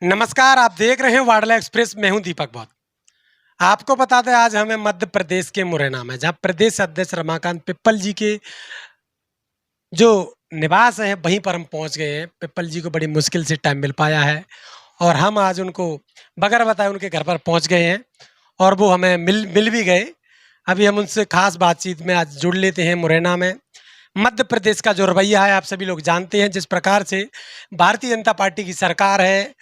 नमस्कार, आप देख रहे हैं वाडला एक्सप्रेस। मैं हूं दीपक बौद्ध। आपको बता दें, आज हमें मध्य प्रदेश के मुरैना में, जहां प्रदेश अध्यक्ष रमाकांत पिप्पल जी के जो निवास है, वहीं पर हम पहुंच गए हैं। पिप्पल जी को बड़ी मुश्किल से टाइम मिल पाया है और हम आज उनको बगैर बताए उनके घर पर पहुंच गए हैं और वो हमें मिल भी गए। अभी हम उनसे खास बातचीत में आज जुड़ लेते हैं। मुरैना में मध्य प्रदेश का जो रवैया है, आप सभी लोग जानते हैं, जिस प्रकार से भारतीय जनता पार्टी की सरकार है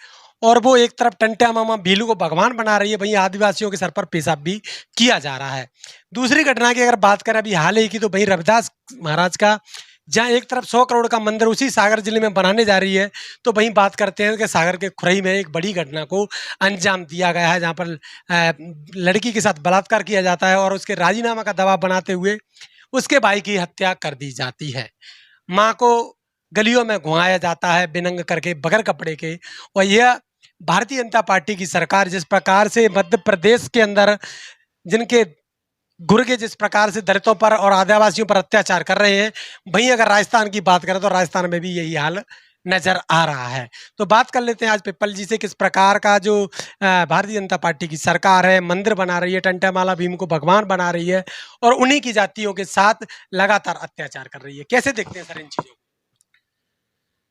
और वो एक तरफ टंट्या मामा भीलू को भगवान बना रही है, वहीं आदिवासियों के सर पर पेशाब भी किया जा रहा है। दूसरी घटना की अगर बात करें अभी हाल ही की, तो वहीं रविदास महाराज का, जहाँ एक तरफ 100 करोड़ का मंदिर उसी सागर जिले में बनाने जा रही है, तो वहीं बात करते हैं कि सागर के खुरई में एक बड़ी घटना को अंजाम दिया गया है, जहाँ पर लड़की के साथ बलात्कार किया जाता है और उसके राजीनामा का दबाव बनाते हुए उसके भाई की हत्या कर दी जाती है। माँ को गलियों में घुमाया जाता है बिनंग करके, बगैर कपड़े के। और यह भारतीय जनता पार्टी की सरकार जिस प्रकार से मध्य प्रदेश के अंदर जिनके गुर्गे जिस प्रकार से दलितों पर और आदिवासियों पर अत्याचार कर रहे हैं, वहीं अगर राजस्थान की बात करें तो राजस्थान में भी यही हाल नजर आ रहा है। तो बात कर लेते हैं आज पिप्पल जी से, किस प्रकार का जो भारतीय जनता पार्टी की सरकार है, मंदिर बना रही है, टंट्या माला भीम को भगवान बना रही है और उन्हीं की जातियों के साथ लगातार अत्याचार कर रही है। कैसे देखते हैं सर इन चीजों को?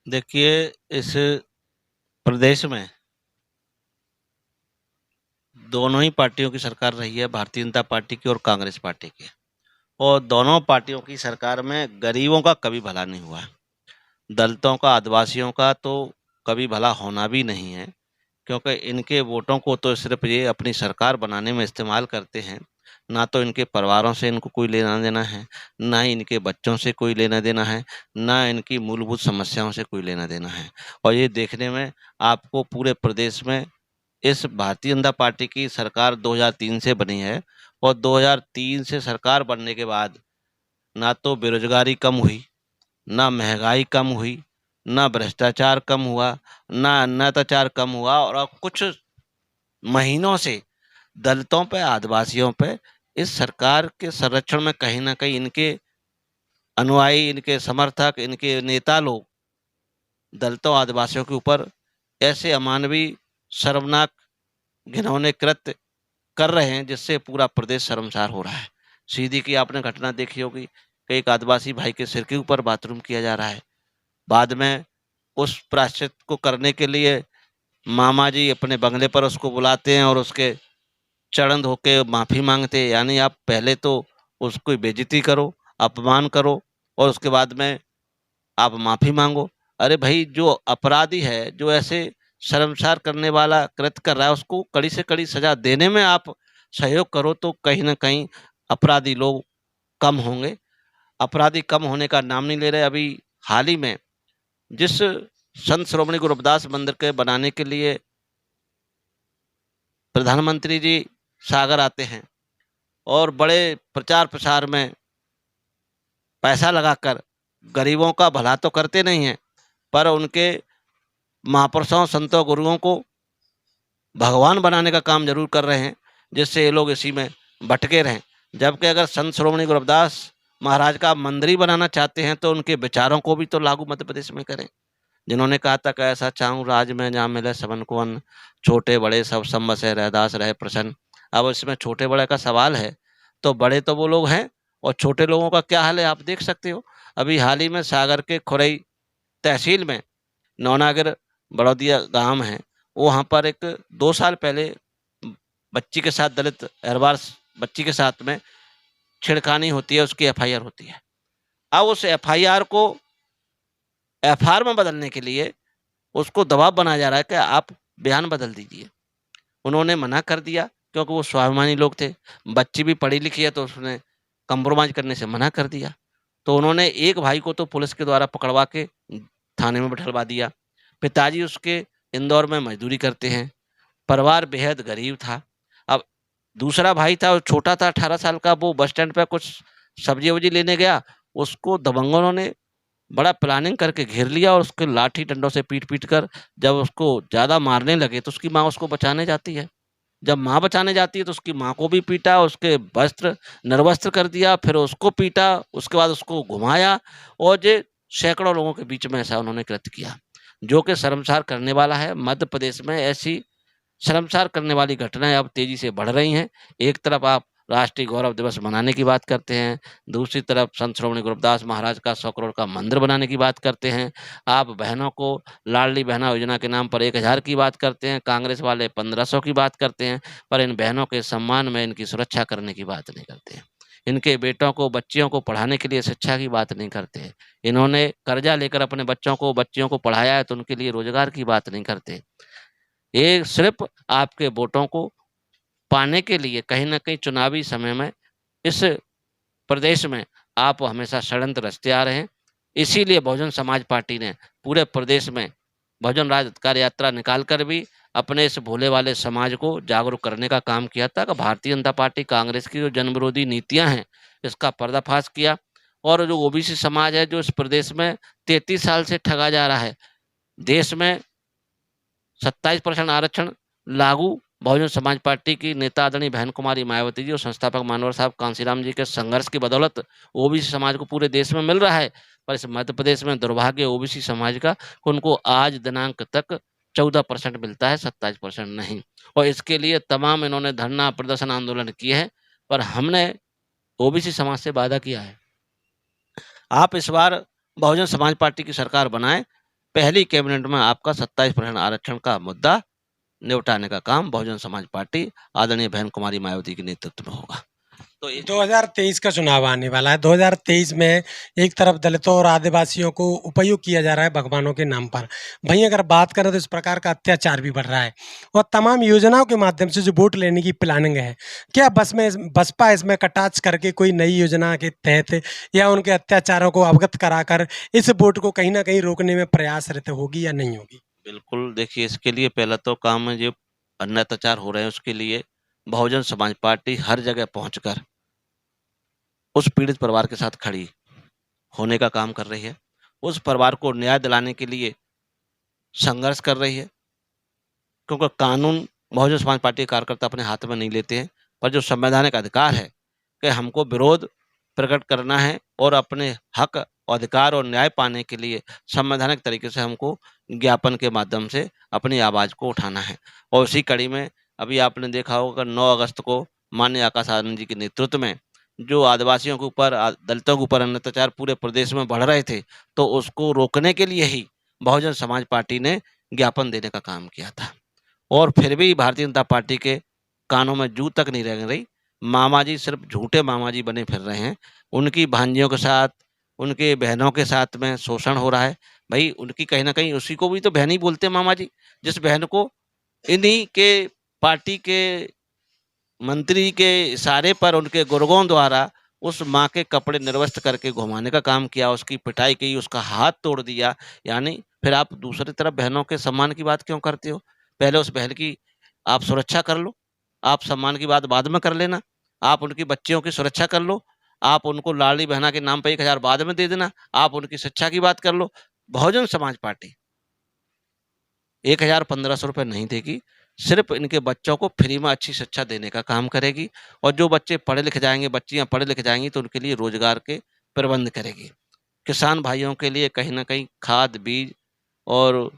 देखिए, इस प्रदेश में दोनों ही पार्टियों की सरकार रही है, भारतीय जनता पार्टी की और कांग्रेस पार्टी की। और दोनों पार्टियों की सरकार में गरीबों का कभी भला नहीं हुआ है। दलितों का, आदिवासियों का तो कभी भला होना भी नहीं है, क्योंकि इनके वोटों को तो सिर्फ ये अपनी सरकार बनाने में इस्तेमाल करते हैं। ना तो इनके परिवारों से इनको कोई लेना देना है, ना ही इनके बच्चों से कोई लेना देना है, ना इनकी मूलभूत समस्याओं से कोई लेना देना है। और ये देखने में आपको पूरे प्रदेश में इस भारतीय जनता पार्टी की सरकार 2003 से बनी है और 2003 से सरकार बनने के बाद ना तो बेरोजगारी कम हुई, ना महंगाई कम हुई, ना भ्रष्टाचार कम हुआ, ना अत्याचार कम हुआ। और अब कुछ महीनों से दलितों पे, आदिवासियों पे इस सरकार के संरक्षण में कहीं ना कहीं इनके अनुयायी, इनके समर्थक, इनके नेता लोग दलितों, आदिवासियों के ऊपर ऐसे अमानवीय, शर्मनाक, घिनौने कृत्य कर रहे हैं, जिससे पूरा प्रदेश शर्मसार हो रहा है। सीधी की आपने घटना देखी होगी कि एक आदिवासी भाई के सिर के ऊपर बाथरूम किया जा रहा है। बाद में उस प्रायश्चित को करने के लिए मामा जी अपने बंगले पर उसको बुलाते हैं और उसके चरण धो के माफ़ी मांगते हैं। यानी आप पहले तो उसकी बेइज्जती करो, अपमान करो और उसके बाद में आप माफ़ी मांगो। अरे भाई, जो अपराधी है, जो ऐसे शर्मसार करने वाला कृत्य कर रहा है, उसको कड़ी से कड़ी सजा देने में आप सहयोग करो, तो कहीं ना कहीं अपराधी लोग कम होंगे। अपराधी कम होने का नाम नहीं ले रहे। अभी हाल ही में जिस संत श्रोमणी गुरु रविदास मंदिर के बनाने के लिए प्रधानमंत्री जी सागर आते हैं और बड़े प्रचार प्रसार में पैसा लगाकर गरीबों का भला तो करते नहीं हैं, पर उनके महापुरुषों, संतों, गुरुओं को भगवान बनाने का काम जरूर कर रहे हैं, जिससे ये लोग इसी में भटके रहें। जबकि अगर संत श्रोमणी गुरु रविदास महाराज का मंदिर ही बनाना चाहते हैं तो उनके विचारों को भी तो लागू मध्य प्रदेश में करें। जिन्होंने कहा था कि ऐसा चाहूँ राज में जहाँ मिले सबन को अन्न, छोटे बड़े सब बसे रहदास रहे प्रसन्न। अब इसमें छोटे बड़े का सवाल है, तो बड़े तो वो लोग हैं और छोटे लोगों का क्या हाल है आप देख सकते हो। अभी हाल ही में सागर के खुरई तहसील में नौनागिर बड़ौदिया गांव है, वहाँ पर एक 2 साल पहले बच्ची के साथ, दलित अहरवार बच्ची के साथ में छेड़खानी होती है, उसकी एफआईआर होती है। अब उस एफआईआर को एफआईआर में बदलने के लिए उसको दबाव बनाया जा रहा है कि आप बयान बदल दीजिए। उन्होंने मना कर दिया क्योंकि वो स्वाभिमानी लोग थे। बच्ची भी पढ़ी लिखी है तो उसने कंप्रोमाइज करने से मना कर दिया। तो उन्होंने एक भाई को तो पुलिस के द्वारा पकड़वा के थाने में बैठलवा दिया। पिताजी उसके इंदौर में मजदूरी करते हैं, परिवार बेहद गरीब था। अब दूसरा भाई था, वो छोटा था 18 साल का, वो बस स्टैंड पे कुछ सब्जी वब्जी लेने गया, उसको दबंगों ने बड़ा प्लानिंग करके घेर लिया और उसके लाठी डंडों से पीट कर जब उसको ज़्यादा मारने लगे तो उसकी माँ उसको बचाने जाती है। जब माँ बचाने जाती है तो उसकी माँ को भी पीटा, उसके वस्त्र निर्वस्त्र कर दिया, फिर उसको पीटा, उसके बाद उसको घुमाया और ये सैकड़ों लोगों के बीच में ऐसा उन्होंने कृत्य किया। जो कि शर्मसार करने वाला है। मध्य प्रदेश में ऐसी शर्मसार करने वाली घटनाएं अब तेजी से बढ़ रही हैं। एक तरफ आप राष्ट्रीय गौरव दिवस मनाने की बात करते हैं, दूसरी तरफ संत श्रोमणी गुरुदास महाराज का 100 करोड़ का मंदिर बनाने की बात करते हैं। आप बहनों को लाडली बहना योजना के नाम पर 1000 की बात करते हैं, कांग्रेस वाले 1500 की बात करते हैं, पर इन बहनों के सम्मान में इनकी सुरक्षा करने की बात नहीं करते हैं। इनके बेटों को, बच्चियों को पढ़ाने के लिए शिक्षा की बात नहीं करते हैं। इन्होंने कर्जा लेकर अपने बच्चों को, बच्चियों को पढ़ाया है, तो उनके लिए रोजगार की बात नहीं करते। ये सिर्फ आपके वोटों को पाने के लिए कहीं न कहीं चुनावी समय में इस प्रदेश में आप हमेशा षड्यंत्र रचते आ रहे हैं। इसीलिए बहुजन समाज पार्टी ने पूरे प्रदेश में बहुजन राज अधिकार यात्रा निकाल कर भी अपने इस भोले वाले समाज को जागरूक करने का काम किया था कि भारतीय जनता पार्टी, कांग्रेस की जो जन विरोधी नीतियाँ हैं, इसका पर्दाफाश किया। और जो ओबीसी समाज है, जो इस प्रदेश में 33 साल से ठगा जा रहा है, देश में 27% आरक्षण लागू बहुजन समाज पार्टी की नेता आदरणीय बहन कुमारी मायावती जी और संस्थापक मानवर साहब कांसीराम जी के संघर्ष की बदौलत ओबीसी समाज को पूरे देश में मिल रहा है। पर इस मध्य प्रदेश में दुर्भाग्य ओबीसी समाज का, उनको आज दिनांक तक 14% मिलता है, 27% नहीं। और इसके लिए तमाम इन्होंने धरना, प्रदर्शन, आंदोलन किए हैं। पर हमने ओबीसी समाज से वादा किया है, आप इस बार बहुजन समाज पार्टी की सरकार बनाएं, पहली कैबिनेट में आपका 27% आरक्षण का मुद्दा निपटाने का काम बहुजन समाज पार्टी आदरणीय बहन कुमारी मायावती के नेतृत्व में होगा। तो 2023 का चुनाव आने वाला है। 2023 में एक तरफ दलितों और आदिवासियों को उपयोग किया जा रहा है भगवानों के नाम पर। वहीं अगर बात करें तो इस प्रकार का अत्याचार भी बढ़ रहा है और तमाम योजनाओं के माध्यम से जो वोट लेने की प्लानिंग है, क्या बसपा इसमें कटाक्ष करके कोई नई योजना के तहत या उनके अत्याचारों को अवगत कराकर इस वोट को कहीं न कहीं रोकने में प्रयासरत होगी या नहीं होगी? बिल्कुल, देखिए इसके लिए पहला तो काम है, जो अन्य अत्याचार हो रहे हैं उसके लिए बहुजन समाज पार्टी हर जगह पहुंचकर उस पीड़ित परिवार के साथ खड़ी होने का काम कर रही है। उस परिवार को न्याय दिलाने के लिए संघर्ष कर रही है, क्योंकि कानून बहुजन समाज पार्टी के कार्यकर्ता अपने हाथ में नहीं लेते हैं, पर जो संवैधानिक अधिकार है कि हमको विरोध प्रकट करना है और अपने हक, अधिकार और न्याय पाने के लिए संवैधानिक तरीके से हमको ज्ञापन के माध्यम से अपनी आवाज़ को उठाना है। और उसी कड़ी में अभी आपने देखा होगा 9 अगस्त को माननीय आकाश आनंद जी के नेतृत्व में जो आदिवासियों के ऊपर, दलितों के ऊपर अत्याचार पूरे प्रदेश में बढ़ रहे थे, तो उसको रोकने के लिए ही बहुजन समाज पार्टी ने ज्ञापन देने का काम किया था। और फिर भी भारतीय जनता पार्टी के कानों में जू तक नहीं रह रही। मामा जी सिर्फ झूठे मामा जी बने फिर रहे हैं। उनकी भांजियों के साथ, उनके बहनों के साथ में शोषण हो रहा है। भाई उनकी कहीं न कहीं, उसी को भी तो बहन ही बोलते हैं मामा जी, जिस बहन को इन्हीं के पार्टी के मंत्री के इशारे पर उनके गुरगों द्वारा उस माँ के कपड़े निर्वस्त्र करके घुमाने का काम किया, उसकी पिटाई की, उसका हाथ तोड़ दिया। यानी फिर आप दूसरी तरफ बहनों के सम्मान की बात क्यों करते हो? पहले उस बहन की आप सुरक्षा कर लो, आप सम्मान की बात बाद में कर लेना। आप उनकी बच्चियों की सुरक्षा कर लो, आप उनको लाडली बहना के नाम पे 1000 बाद में दे देना, आप उनकी शिक्षा की बात कर लो। बहुजन समाज पार्टी 1000-1500 रुपए नहीं देगी, सिर्फ इनके बच्चों को फ्री में अच्छी शिक्षा देने का काम करेगी। और जो बच्चे पढ़े लिखे जाएँगे, बच्चियाँ पढ़े लिखे जाएँगी, तो उनके लिए रोजगार के प्रबंध करेगी। किसान भाइयों के लिए कहीं न कहीं खाद, बीज और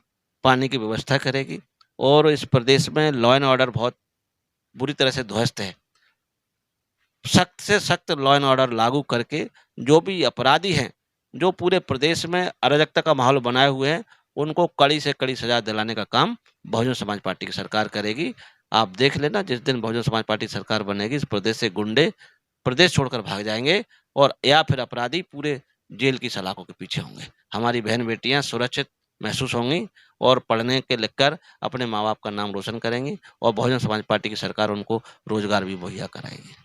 पानी की व्यवस्था करेगी। और इस प्रदेश में लॉ एंड ऑर्डर बहुत बुरी तरह से ध्वस्त है। सख्त से सख्त लॉ एंड ऑर्डर लागू करके जो भी अपराधी हैं, जो पूरे प्रदेश में अराजकता का माहौल बनाए हुए हैं, उनको कड़ी से कड़ी सजा दिलाने का काम बहुजन समाज पार्टी की सरकार करेगी। आप देख लेना, जिस दिन बहुजन समाज पार्टी की सरकार बनेगी, इस प्रदेश से गुंडे प्रदेश छोड़कर भाग जाएंगे और या फिर अपराधी पूरे जेल की सलाखों के पीछे होंगे। हमारी बहन बेटियां सुरक्षित महसूस होंगी और पढ़ने के लिखकर अपने माँ बाप का नाम रोशन करेंगी और बहुजन समाज पार्टी की सरकार उनको रोजगार भी मुहैया कराएगी।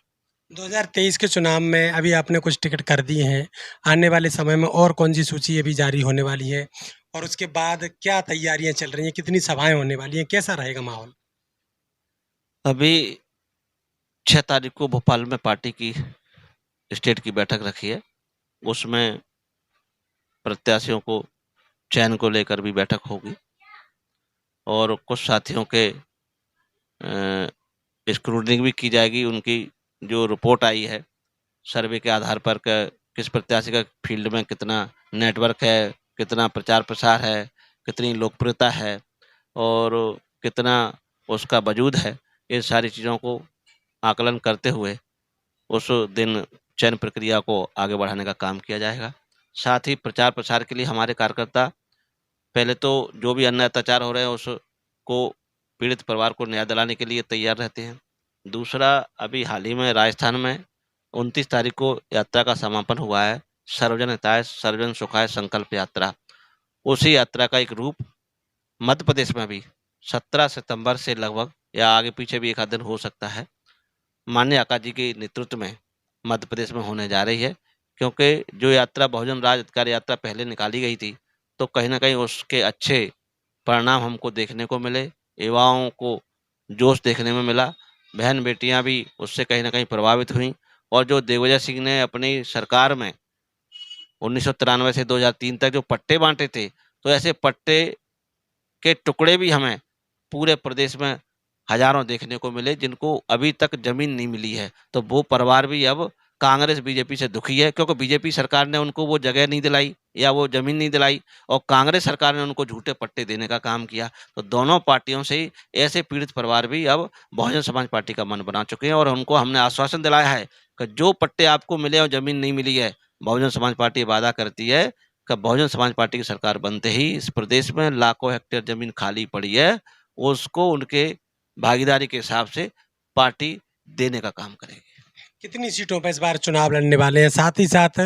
2023 के चुनाव में अभी आपने कुछ टिकट कर दिए हैं। आने वाले समय में और कौन-सी सूची अभी जारी होने वाली है? और उसके बाद क्या तैयारियाँ चल रही हैं? कितनी सभाएँ होने वाली हैं? कैसा रहेगा माहौल? अभी 6 तारीख को भोपाल में पार्टी की स्टेट की बैठक रखी है। उसमें प्रत्याशियों को चयन को लेकर भी बैठक होगी और कुछ साथियों के स्क्रूटनिंग भी की जाएगी। उनकी जो रिपोर्ट आई है सर्वे के आधार पर किस प्रत्याशी का फील्ड में कितना नेटवर्क है, कितना प्रचार प्रसार है, कितनी लोकप्रियता है और कितना उसका वजूद है, ये सारी चीज़ों को आकलन करते हुए उस दिन चयन प्रक्रिया को आगे बढ़ाने का काम किया जाएगा। साथ ही प्रचार प्रसार के लिए हमारे कार्यकर्ता पहले तो जो भी अन्य अत्याचार हो रहे हैं उसको पीड़ित परिवार को न्याय दिलाने के लिए तैयार रहते हैं। दूसरा, अभी हाल ही में राजस्थान में 29 तारीख को यात्रा का समापन हुआ है, सर्वजन हिताय सर्वजन सुखाय संकल्प यात्रा। उसी यात्रा का एक रूप मध्य प्रदेश में भी 17 सितंबर से लगभग या आगे पीछे भी एक आध दिन हो सकता है, माननीय आकाश जी के नेतृत्व में मध्य प्रदेश में होने जा रही है। क्योंकि जो यात्रा बहुजन राज अधिकार यात्रा पहले निकाली गई थी, तो कहीं न कहीं उसके अच्छे परिणाम हमको देखने को मिले, युवाओं को जोश देखने में मिला, बहन-बेटियाँ भी उससे कहीं न कहीं प्रभावित हुईं और जो दिग्विजय सिंह ने अपनी सरकार में 1993 से 2003 तक जो पट्टे बाँटे थे, तो ऐसे पट्टे के टुकड़े भी हमें पूरे प्रदेश में हज़ारों देखने को मिले जिनको अभी तक ज़मीन नहीं मिली है। तो वो परिवार भी अब कांग्रेस बीजेपी से दुखी है, क्योंकि बीजेपी सरकार ने उनको वो जगह नहीं दिलाई या वो ज़मीन नहीं दिलाई और कांग्रेस सरकार ने उनको झूठे पट्टे देने का काम किया। तो दोनों पार्टियों से ही ऐसे पीड़ित परिवार भी अब बहुजन समाज पार्टी का मन बना चुके हैं और उनको हमने आश्वासन दिलाया है कि जो पट्टे आपको मिले और ज़मीन नहीं मिली है, बहुजन समाज पार्टी वादा करती है कि बहुजन समाज पार्टी की सरकार बनते ही इस प्रदेश में लाखों हेक्टेयर ज़मीन खाली पड़ी है, उसको उनके भागीदारी के हिसाब से पार्टी देने का काम करेगी। कितनी सीटों पर इस बार चुनाव लड़ने वाले हैं? साथ ही साथ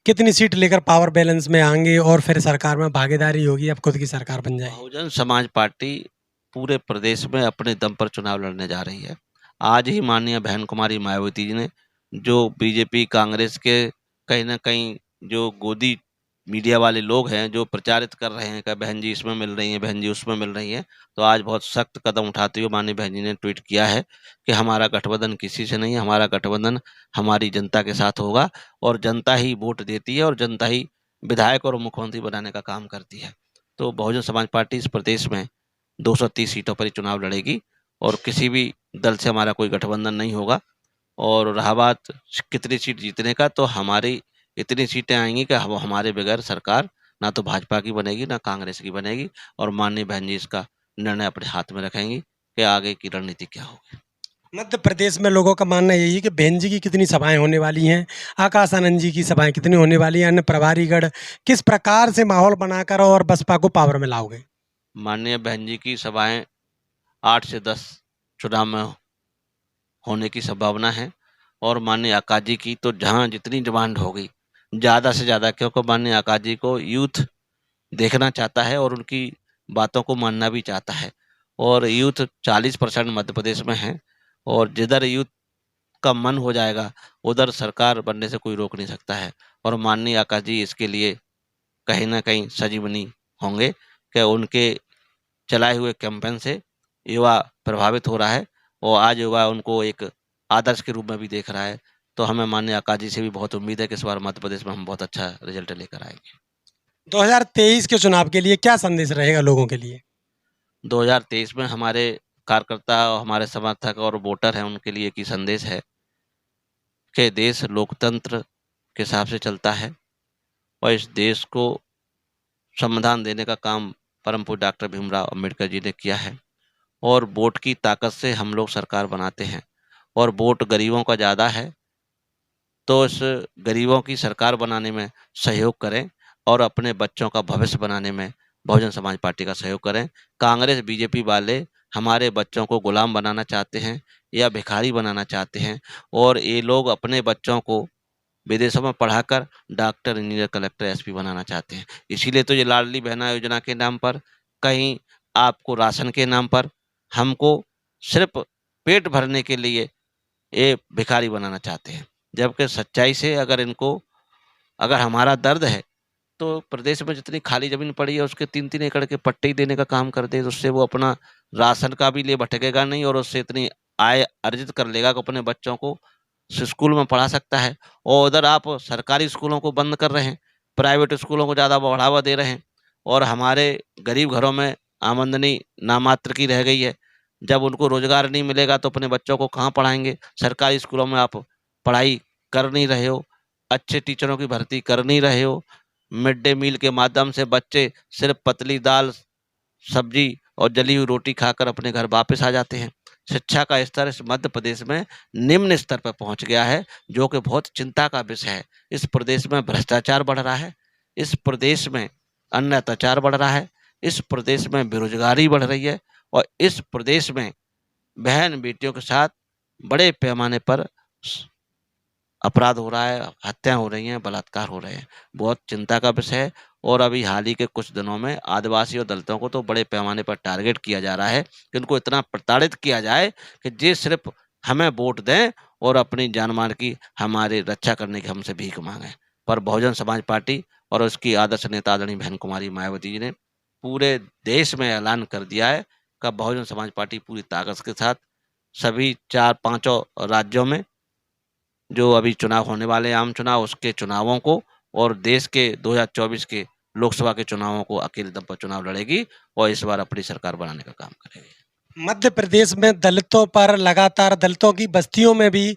कितनी सीट लेकर पावर बैलेंस में आएँगे और फिर सरकार में भागीदारी होगी, अब खुद की सरकार बन जाएगी? बहुजन समाज पार्टी पूरे प्रदेश में अपने दम पर चुनाव लड़ने जा रही है। आज ही माननीय बहन कुमारी मायावती जी ने जो बीजेपी कांग्रेस के कहीं न कहीं जो गोदी मीडिया वाले लोग हैं, जो प्रचारित कर रहे हैं कि बहन जी इसमें मिल रही हैं, बहन जी उसमें मिल रही हैं, तो आज बहुत सख्त कदम उठाते हुए माननीय बहन जी ने ट्वीट किया है कि हमारा गठबंधन किसी से नहीं है, हमारा गठबंधन हमारी जनता के साथ होगा और जनता ही वोट देती है और जनता ही विधायक और मुख्यमंत्री बनाने का काम करती है। तो बहुजन समाज पार्टी इस प्रदेश में 230 सीटों पर ही चुनाव लड़ेगी और किसी भी दल से हमारा कोई गठबंधन नहीं होगा। और रहा बात कितनी सीट जीतने का, तो हमारी इतनी सीटें आएँगी कि हमारे बगैर सरकार ना तो भाजपा की बनेगी, ना कांग्रेस की बनेगी और माननीय बहन जी इसका निर्णय अपने हाथ में रखेंगी कि आगे की रणनीति क्या होगी। मध्य प्रदेश में लोगों का मानना यही है कि बहन जी की कितनी सभाएँ होने वाली हैं, आकाश आनंद जी की सभाएँ कितनी होने वाली हैं, अन्य प्रभारीगण किस प्रकार से माहौल बनाकर और बसपा को पावर में लाओगे? माननीय बहन जी की सभाएँ 8 से 10 चुनाव में होने की संभावना है और माननीय आकाश जी की तो जहाँ जितनी डिमांड होगी, ज़्यादा से ज़्यादा, क्योंकि माननीय आकाश जी को यूथ देखना चाहता है और उनकी बातों को मानना भी चाहता है और यूथ 40% मध्य प्रदेश में है और जिधर यूथ का मन हो जाएगा, उधर सरकार बनने से कोई रोक नहीं सकता है और माननीय आकाश जी इसके लिए कहीं न कहीं सजीवनी होंगे कि उनके चलाए हुए कैंपेन से युवा प्रभावित हो रहा है और आज युवा उनको एक आदर्श के रूप में भी देख रहा है। तो हमें माननीय आकाश जी से भी बहुत उम्मीद है कि इस बार मध्य प्रदेश में हम बहुत अच्छा रिजल्ट लेकर आएँगे। 2023 के चुनाव के लिए क्या संदेश रहेगा लोगों के लिए? 2023 में हमारे कार्यकर्ता और हमारे समर्थक और वोटर हैं, उनके लिए एक ही संदेश है कि देश लोकतंत्र के हिसाब से चलता है और इस देश को संविधान देने का काम परम पूज्य डॉक्टर भीमराव अम्बेडकर जी ने किया है और वोट की ताकत से हम लोग सरकार बनाते हैं और वोट गरीबों का ज़्यादा है, तो इस गरीबों की सरकार बनाने में सहयोग करें और अपने बच्चों का भविष्य बनाने में बहुजन समाज पार्टी का सहयोग करें। कांग्रेस बीजेपी वाले हमारे बच्चों को गुलाम बनाना चाहते हैं या भिखारी बनाना चाहते हैं और ये लोग अपने बच्चों को विदेशों में पढ़ाकर डॉक्टर, इंजीनियर, कलेक्टर, एसपी बनाना चाहते हैं। इसीलिए तो ये लाडली बहना योजना के नाम पर, कहीं आपको राशन के नाम पर, हमको सिर्फ़ पेट भरने के लिए ये भिखारी बनाना चाहते हैं। जबकि सच्चाई से अगर हमारा दर्द है, तो प्रदेश में जितनी खाली ज़मीन पड़ी है उसके 3-3 एकड़ के पट्टे ही देने का काम कर दें, तो उससे वो अपना राशन का भी लिए भटकेगा नहीं और उससे इतनी आय अर्जित कर लेगा कि अपने बच्चों को स्कूल में पढ़ा सकता है। और उधर आप सरकारी स्कूलों को बंद कर रहे हैं, प्राइवेट स्कूलों को ज़्यादा बढ़ावा दे रहे हैं और हमारे गरीब घरों में आमदनी नामात्र की रह गई है। जब उनको रोज़गार नहीं मिलेगा तो अपने बच्चों को कहाँ पढ़ाएँगे? सरकारी स्कूलों में आप पढ़ाई कर नहीं रहे हो, अच्छे टीचरों की भर्ती कर नहीं रहे हो, मिड डे मील के माध्यम से बच्चे सिर्फ़ पतली दाल सब्जी और जली हुई रोटी खाकर अपने घर वापस आ जाते हैं। शिक्षा का स्तर इस मध्य प्रदेश में निम्न स्तर पर पहुंच गया है, जो कि बहुत चिंता का विषय है। इस प्रदेश में भ्रष्टाचार बढ़ रहा है, इस प्रदेश में अन्य अत्याचार बढ़ रहा है, इस प्रदेश में बेरोजगारी बढ़ रही है और इस प्रदेश में बहन बेटियों के साथ बड़े पैमाने पर अपराध हो रहा है, हत्या हो रही हैं, बलात्कार हो रहे हैं। बहुत चिंता का विषय है और अभी हाल ही के कुछ दिनों में आदिवासी और दलितों को तो बड़े पैमाने पर टारगेट किया जा रहा है कि उनको इतना प्रताड़ित किया जाए कि जे सिर्फ हमें वोट दें और अपनी जान-माल की हमारी रक्षा करने की हमसे भीख माँगें। पर बहुजन समाज पार्टी और उसकी आदर्श नेता आदरणीय बहन कुमारी मायावती जी ने पूरे देश में ऐलान कर दिया है कि बहुजन समाज पार्टी पूरी ताकत के साथ सभी 4-5 राज्यों में जो अभी चुनाव होने वाले हैं, आम चुनाव, उसके चुनावों को और देश के 2024 के लोकसभा के चुनावों को अकेले दम पर चुनाव लड़ेगी और इस बार अपनी सरकार बनाने का काम करेगी। मध्य प्रदेश में दलितों पर लगातार दलितों की बस्तियों में भी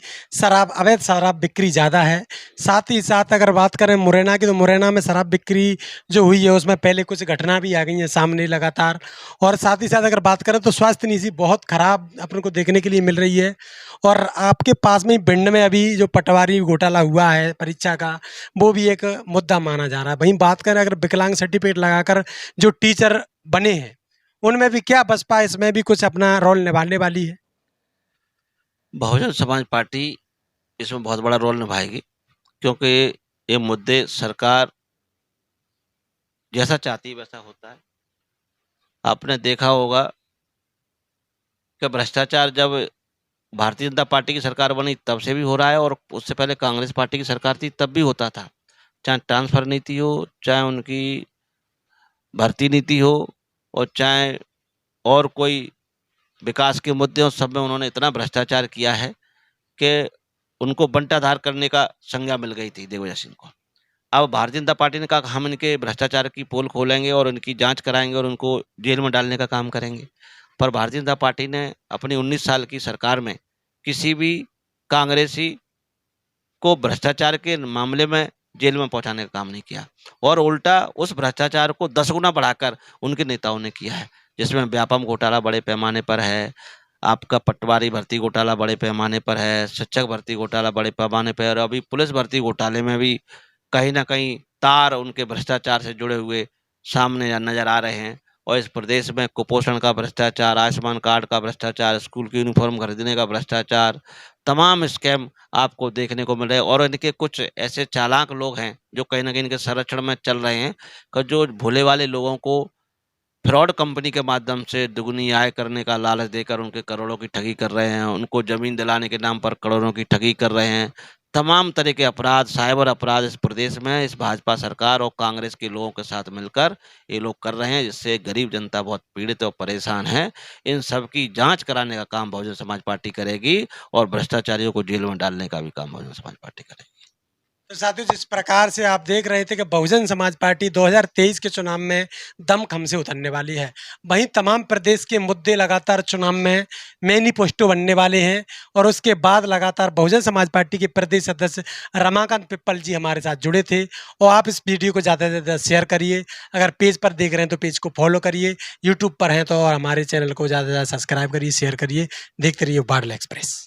अवैध शराब बिक्री ज़्यादा है। साथ ही साथ अगर बात करें मुरैना की, तो मुरैना में शराब बिक्री जो हुई है उसमें पहले कुछ घटना भी आ गई हैं सामने लगातार। और साथ ही साथ अगर बात करें तो स्वास्थ्य नीति बहुत खराब अपन को देखने के लिए मिल रही है। और आपके पास में ही भिंड में अभी जो पटवारी घोटाला हुआ है परीक्षा का, वो भी एक मुद्दा माना जा रहा है। वहीं बात करें अगर विकलांग सर्टिफिकेट लगाकर जो टीचर बने हैं, उनमें भी क्या बसपा इसमें भी कुछ अपना रोल निभाने वाली है? बहुजन समाज पार्टी इसमें बहुत बड़ा रोल निभाएगी क्योंकि ये मुद्दे सरकार जैसा चाहती है वैसा होता है। आपने देखा होगा कि भ्रष्टाचार जब भारतीय जनता पार्टी की सरकार बनी तब से भी हो रहा है और उससे पहले कांग्रेस पार्टी की सरकार थी तब भी होता था। चाहे ट्रांसफर नीति हो, चाहे उनकी भर्ती नीति हो और चाहे और कोई विकास के मुद्दे हो, सब में उन्होंने इतना भ्रष्टाचार किया है कि उनको बंटाधार करने का संज्ञा मिल गई थी दिग्विजय सिंह को। अब भारतीय जनता पार्टी ने कहा हम इनके भ्रष्टाचार की पोल खोलेंगे और इनकी जांच कराएंगे और उनको जेल में डालने का काम करेंगे। पर भारतीय जनता पार्टी ने अपनी 19 साल की सरकार में किसी भी कांग्रेसी को भ्रष्टाचार के मामले में जेल में पहुंचाने का काम नहीं किया और उल्टा उस भ्रष्टाचार को 10 गुना बढ़ाकर उनके नेताओं ने किया है, जिसमें व्यापम घोटाला बड़े पैमाने पर है, आपका पटवारी भर्ती घोटाला बड़े पैमाने पर है, शिक्षक भर्ती घोटाला बड़े पैमाने पर है और अभी पुलिस भर्ती घोटाले में भी कहीं ना कहीं तार उनके भ्रष्टाचार से जुड़े हुए सामने नजर आ रहे हैं। और इस प्रदेश में कुपोषण का भ्रष्टाचार, आयुष्मान कार्ड का भ्रष्टाचार, स्कूल की यूनिफॉर्म खरीदने का भ्रष्टाचार, तमाम स्कैम आपको देखने को मिल रहे हैं। और इनके कुछ ऐसे चालाक लोग हैं जो कहीं ना कहीं इनके संरक्षण में चल रहे हैं कि जो भोले वाले लोगों को फ्रॉड कंपनी के माध्यम से दुगनी आय करने का लालच देकर उनके करोड़ों की ठगी कर रहे हैं, उनको जमीन दिलाने के नाम पर करोड़ों की ठगी कर रहे हैं। तमाम तरह के अपराध, साइबर अपराध इस प्रदेश में इस भाजपा सरकार और कांग्रेस के लोगों के साथ मिलकर ये लोग कर रहे हैं, जिससे गरीब जनता बहुत पीड़ित और परेशान है। इन सब की जांच कराने का काम बहुजन समाज पार्टी करेगी और भ्रष्टाचारियों को जेल में डालने का भी काम बहुजन समाज पार्टी करेगी। तो साथियों, जिस प्रकार से आप देख रहे थे कि बहुजन समाज पार्टी 2023 के चुनाव में दमखम से उतरने वाली है, वहीं तमाम प्रदेश के मुद्दे लगातार चुनाव में मैनिफेस्टो बनने वाले हैं। और उसके बाद लगातार बहुजन समाज पार्टी के प्रदेश अध्यक्ष रमाकांत पिप्पल जी हमारे साथ जुड़े थे। और आप इस वीडियो को ज़्यादा से ज़्यादा शेयर करिए। अगर पेज पर देख रहे हैं तो पेज को फॉलो करिए, यूट्यूब पर हैं तो और हमारे चैनल को ज़्यादा से ज़्यादा सब्सक्राइब करिए, शेयर करिए। देखते रहिए बारला एक्सप्रेस।